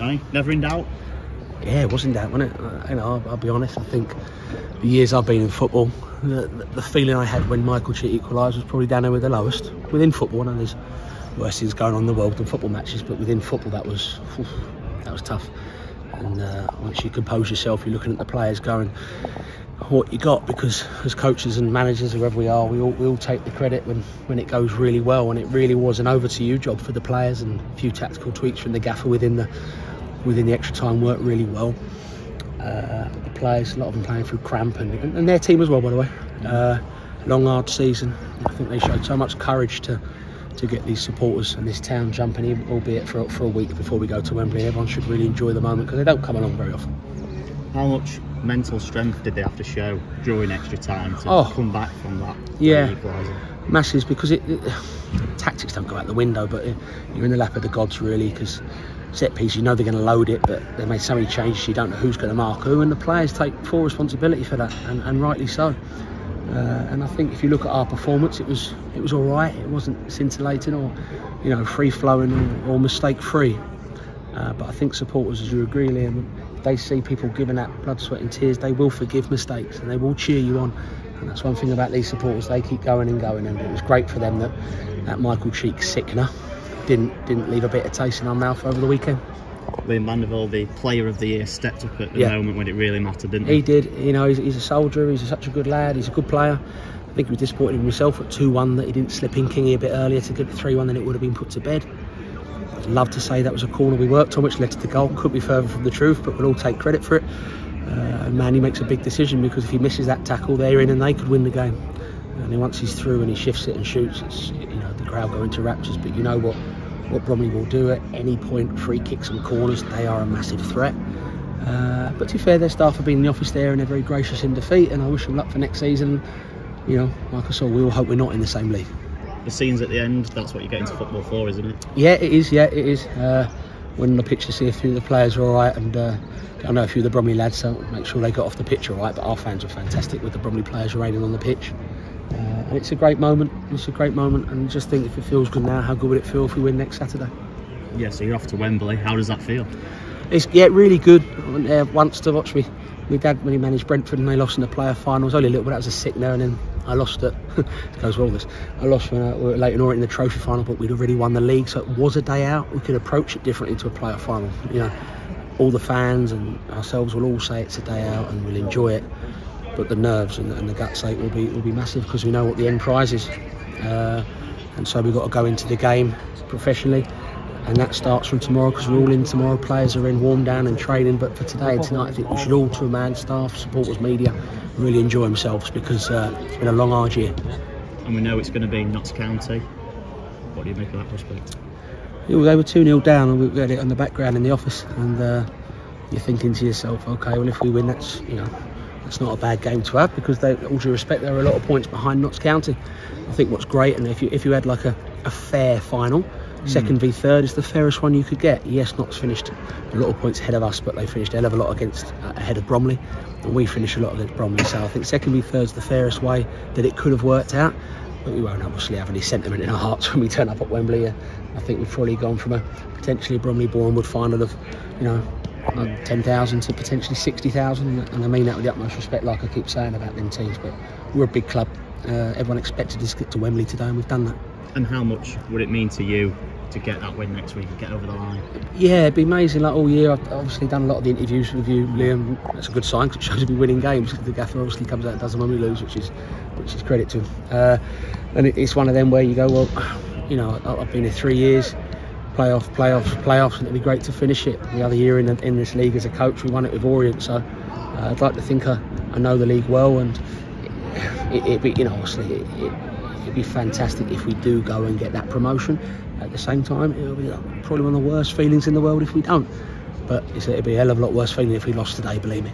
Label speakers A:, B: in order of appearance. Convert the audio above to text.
A: Aye, never in doubt.
B: Yeah, it was in doubt, wasn't it? You know, I'll be honest. I think the years I've been in football, the feeling I had when Michael Cheek equalised was probably down there with the lowest within football. I know there's worse things going on in the world than football matches, but within football that was tough. And once you compose yourself, you're looking at the players going, what you got, because as coaches and managers, whoever we are, we all take the credit when it goes really well, and it really was an over to you job for the players, and a few tactical tweaks from the gaffer within the extra time worked really well. The players, a lot of them playing through cramp, and their team as well, by the way. Long hard season. I think they showed so much courage to get these supporters and this town jumping in, albeit for a week before we go to Wembley. Everyone should really enjoy the moment because they don't come along very often.
A: How much mental strength did they have to show during extra time to come back from that?
B: Yeah, massive, because tactics don't go out the window, but you're in the lap of the gods really, because set piece, you know they're going to load it, but they made so many changes you don't know who's going to mark who, and the players take full responsibility for that, and rightly so. And I think if you look at our performance, it was all right. It wasn't scintillating or free flowing or mistake free. But I think supporters, as you agree, Liam, they see people giving that blood, sweat and tears, they will forgive mistakes and they will cheer you on. And that's one thing about these supporters, they keep going and going, and it was great for them that Michael Cheek sickener didn't leave a bitter taste in our mouth over the weekend.
A: Liam Vandervelde, the player of the year, stepped up at the moment when it really mattered, didn't he?
B: He did. He's a soldier, he's such a good lad, he's a good player. I think he was disappointed in himself at 2-1 that he didn't slip in Kingy a bit earlier to get the 3-1, then it would have been put to bed. I'd love to say that was a corner we worked on which led to the goal. Could be further from the truth, but we'll all take credit for it. And Manny makes a big decision, because if he misses that tackle, they're in and they could win the game. And then once he's through and he shifts it and shoots, it's, the crowd go into raptures. But you know what Bromley will do at any point, free kicks and corners, they are a massive threat. But to be fair, their staff have been in the office there and they're very gracious in defeat, and I wish them luck for next season. Like I said, we all hope we're not in the same league.
A: The scenes at the end, that's what you get into football for, isn't it?
B: Yeah, it is. When on the pitch to see a few of the players are all right, and I know a few of the Bromley lads, so make sure they got off the pitch all right, but our fans were fantastic with the Bromley players raining on the pitch. And it's a great moment, and just think, if it feels good now, how good would it feel if we win next Saturday?
A: Yeah, so you're off to Wembley. How does that feel?
B: It's really good. I went there once to watch my dad when he managed Brentford, and they lost in the player finals. Only a little bit, that was a sickener, and then I lost it. It goes well, this. I lost when we were late in Orient in the trophy final, but we'd already won the league, so it was a day out. We could approach it differently to a player final. All the fans and ourselves will all say it's a day out and we'll enjoy it. But the nerves and the guts ache will be massive, because we know what the end prize is, and so we've got to go into the game professionally, and that starts from tomorrow, because we're all in tomorrow. Players are in, warm down and training, but for today and tonight, I think we should all, to a man, staff, supporters, media, really enjoy themselves, because it's been a long, hard year.
A: And we know it's going to be Notts County. What do you make of that prospect?
B: They were 2-0 down, and we had it on the background in the office, and you're thinking to yourself, okay, well, if we win, that's not a bad game to have, because all due respect, there are a lot of points behind Notts County. I think what's great, and if you had like a fair final, second v third is the fairest one you could get. Yes, Notts finished a lot of points ahead of us, but they finished a hell of a lot ahead of Bromley, and we finished a lot against Bromley. So I think second v third is the fairest way that it could have worked out. But we won't obviously have any sentiment in our hearts when we turn up at Wembley. I think we've probably gone from a potentially Bromley-Bournemouth final of 10,000 to potentially 60,000, and I mean that with the utmost respect, like I keep saying about them teams. But we're a big club. Everyone expected us to get to Wembley today, and we've done that.
A: And how much would it mean to you to get that win next week and get over the line?
B: Yeah, it'd be amazing. Like all year, I've obviously done a lot of the interviews with you, Liam. That's a good sign, because it shows we're winning games. The gaffer obviously comes out and does them when we lose, which is credit to him. And it's one of them where you go, well, I've been here 3 years. Playoffs, and it'd be great to finish it. The other year in this league as a coach, we won it with Orient, so I'd like to think I know the league well, and it'd be it'd be fantastic if we do go and get that promotion. At the same time, it'll be probably one of the worst feelings in the world if we don't. But it'd be a hell of a lot worse feeling if we lost today, believe me.